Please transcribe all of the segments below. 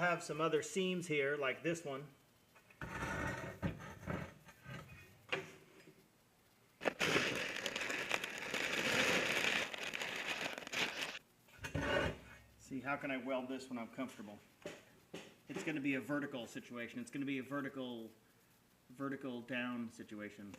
I'll have some other seams here, like this one. See, how can I weld this when I'm comfortable? It's going to be a vertical situation. It's going to be a vertical down situation.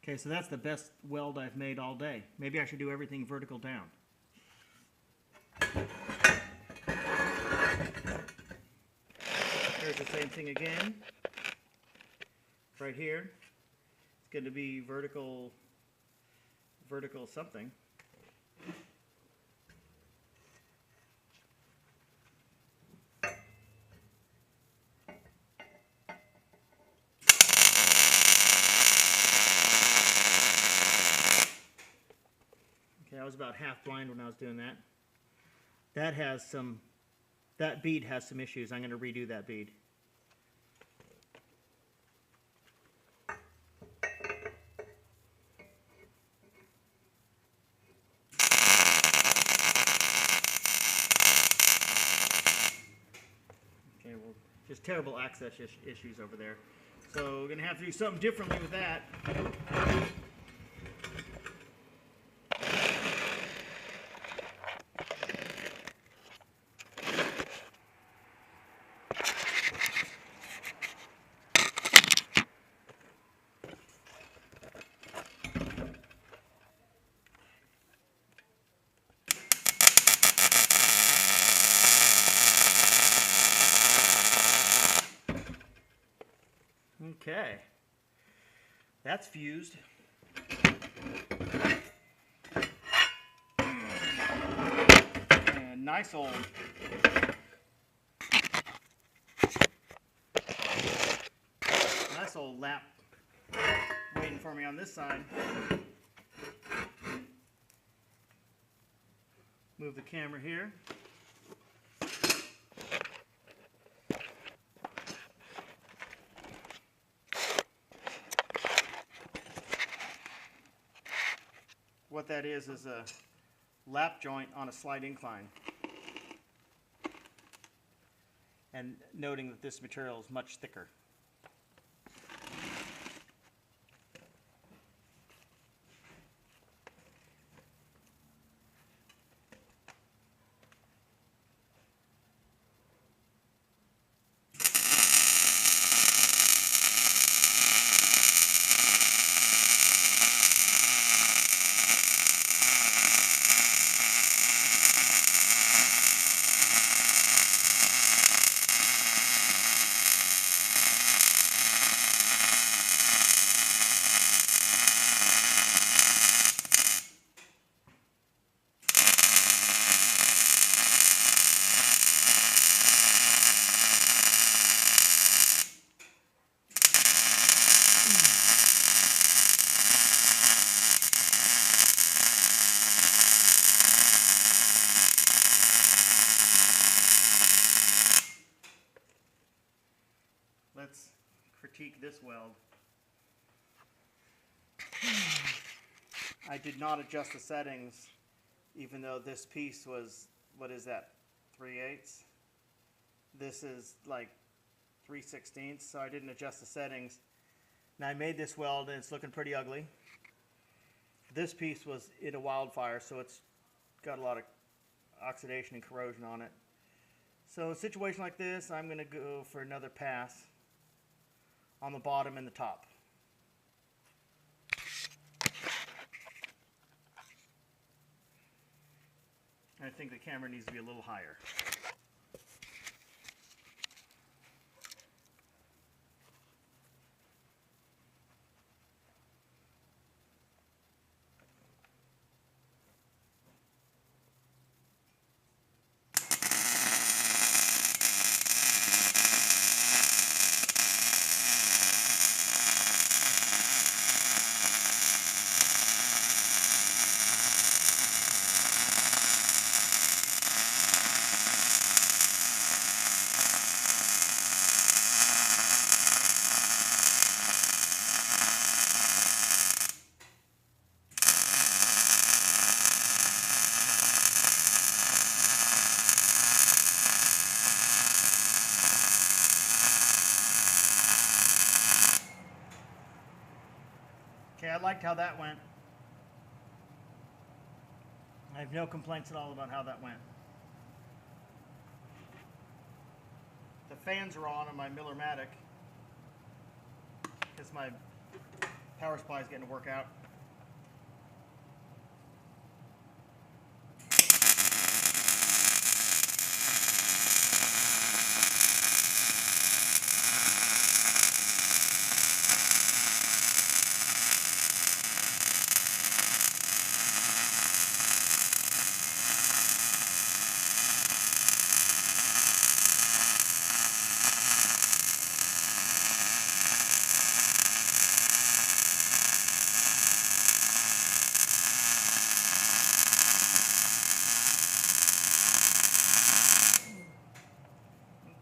Okay, so that's the best weld I've made all day. Maybe I should do everything vertical down. Here's the same thing again. Right here, it's going to be vertical something. Okay, I was about half blind when I was doing that. That bead has some issues. I'm going to redo that bead. Okay, well, just terrible access issues over there. So we're going to have to do something differently with that. Okay, that's fused. And nice old lap waiting for me on this side. Move the camera here. What that is a lap joint on a slight incline. And noting that this material is much thicker. Let's critique this weld. I did not adjust the settings, even though this piece was, what is that, 3/8? This is like 3/16, so I didn't adjust the settings. Now I made this weld and it's looking pretty ugly. This piece was in a wildfire, so it's got a lot of oxidation and corrosion on it. So a situation like this, I'm going to go for another pass on the bottom and the top. I think the camera needs to be a little higher. liked how that went. I have no complaints at all about how that went. The fans are on my Millermatic because my power supply is getting to work out.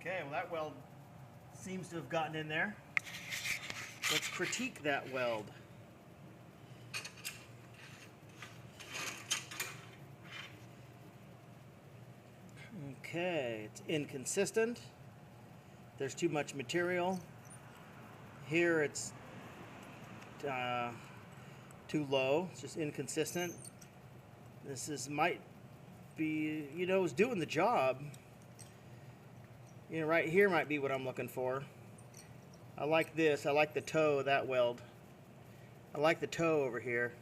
Okay, well that weld seems to have gotten in there. Let's critique that weld. Okay, it's inconsistent. There's too much material. Here it's too low. It's just inconsistent. This might be, it's doing the job. Right here might be what I'm looking for. I like this. I like the toe of that weld. I like the toe over here.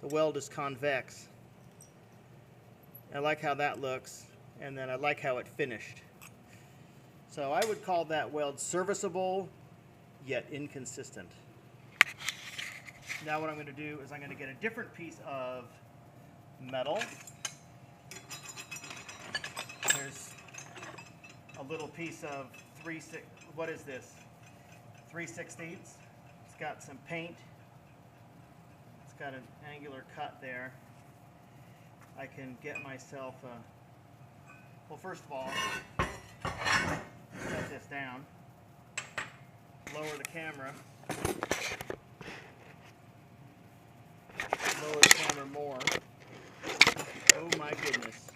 The weld is convex. I like how that looks, and then I like how it finished. So I would call that weld serviceable, yet inconsistent. Now what I'm going to do is I'm going to get a different piece of metal. There's a little piece of 3/16. It's got some paint. It's got an angular cut there. I can get myself well, first of all, set this down, lower the camera, lower the camera more. Oh my goodness.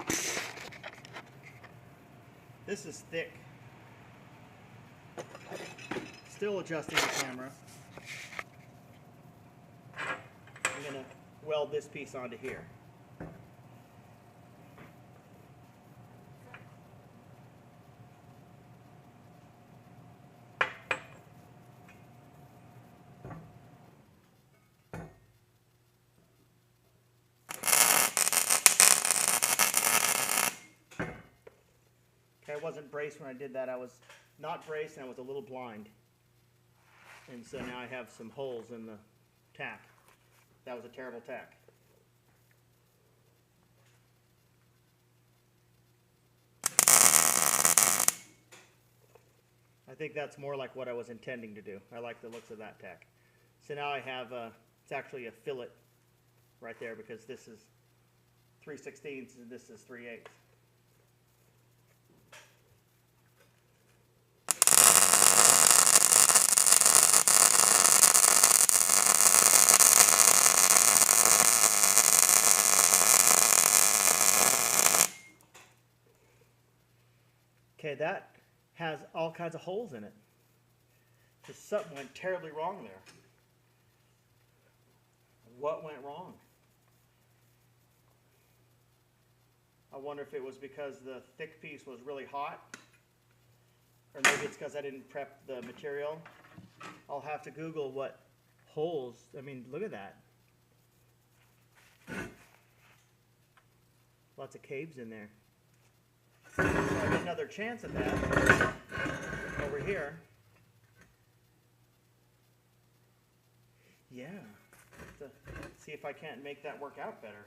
This is thick. Still adjusting the camera. I'm going to weld this piece onto here. I wasn't braced when I did that. I was not braced and I was a little blind. And so now I have some holes in the tack. That was a terrible tack. I think that's more like what I was intending to do. I like the looks of that tack. So now I have, it's actually a fillet right there because this is 3/16 and this is 3/8. Okay, that has all kinds of holes in it. Just something went terribly wrong there. What went wrong? I wonder if it was because the thick piece was really hot, or maybe it's because I didn't prep the material. I'll have to Google what holes, I mean, look at that. Lots of caves in there. So I have another chance at that over here. Yeah, to see if I can't make that work out better.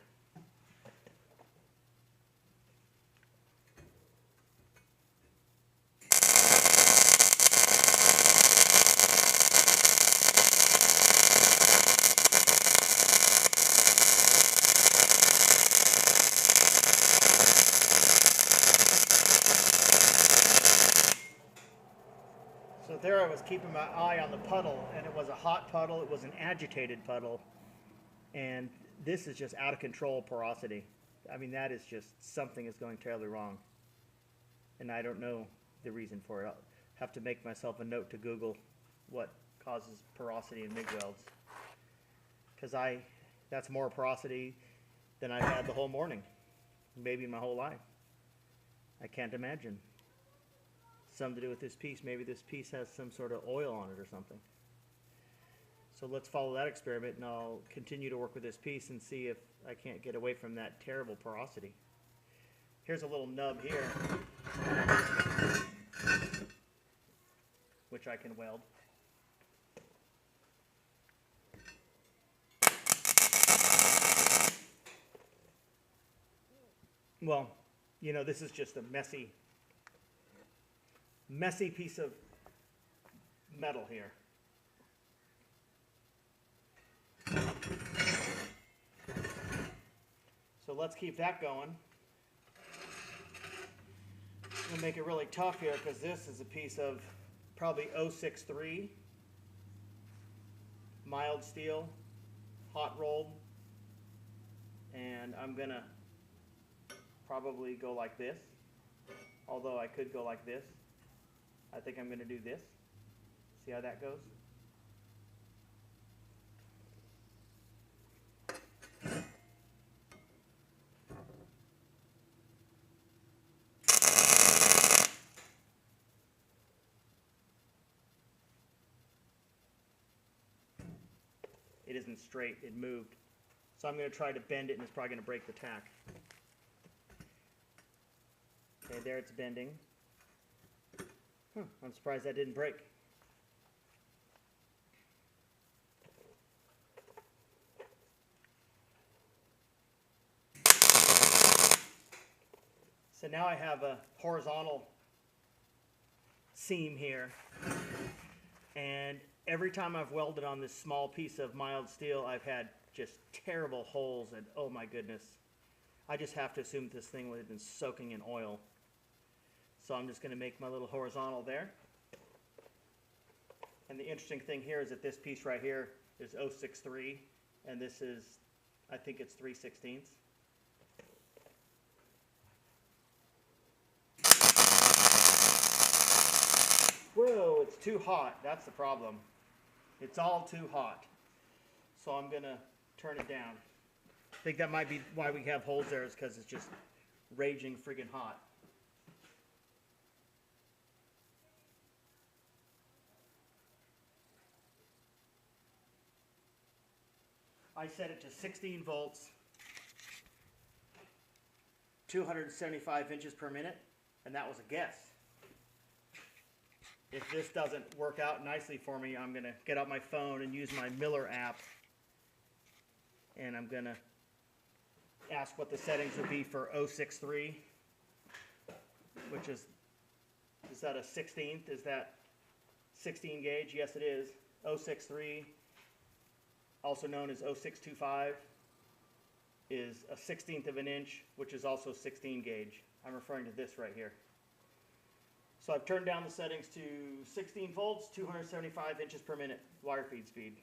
So there I was keeping my eye on the puddle, and it was a hot puddle, it was an agitated puddle, and this is just out of control porosity. I mean, that is just, something is going terribly wrong, and I don't know the reason for it. I'll have to make myself a note to Google what causes porosity in MIG welds. because that's more porosity than I've had the whole morning, maybe my whole life. I can't imagine. Something to do with this piece. Maybe this piece has some sort of oil on it or something. So let's follow that experiment, and I'll continue to work with this piece and see if I can't get away from that terrible porosity. Here's a little nub here, which I can weld. Well, you know, this is just a messy piece of metal here. So let's keep that going. We'll make it really tough here because this is a piece of probably 063 mild steel, hot rolled, and I'm gonna probably go like this, although I could go like this. I think I'm gonna do this. See how that goes? It isn't straight, it moved. So I'm going to try to bend it, and it's probably going to break the tack. Okay, there it's bending. I'm surprised that didn't break. So now I have a horizontal seam here, and every time I've welded on this small piece of mild steel, I've had just terrible holes, and oh my goodness. I just have to assume this thing would have been soaking in oil. So I'm just going to make my little horizontal there. And the interesting thing here is that this piece right here is 063, and this is, I think it's 3/16. Whoa, it's too hot. That's the problem. It's all too hot. So I'm going to turn it down. I think that might be why we have holes there, is because it's just raging friggin' hot. I set it to 16 volts, 275 inches per minute, and that was a guess. If this doesn't work out nicely for me, I'm going to get out my phone and use my Miller app, and I'm going to ask what the settings would be for 063, which is that a 16th? Is that 16 gauge? Yes, it is. 063, also known as 0625, is a 16th of an inch, which is also 16 gauge. I'm referring to this right here. So I've turned down the settings to 16 volts, 275 inches per minute wire feed speed.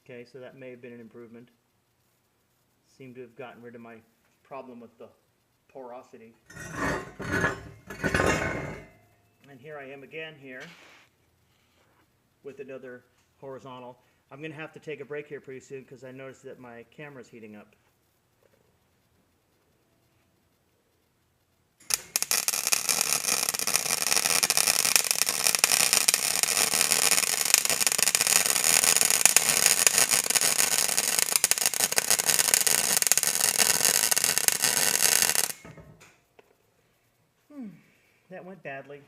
Okay, so that may have been an improvement. Seemed to have gotten rid of my problem with the porosity. And here I am again here with another horizontal. I'm going to have to take a break here pretty soon because I noticed that my camera's heating up. That went badly.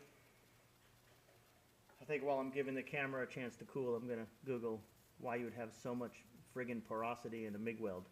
I think while I'm giving the camera a chance to cool, I'm going to Google why you would have so much friggin' porosity in a MIG weld.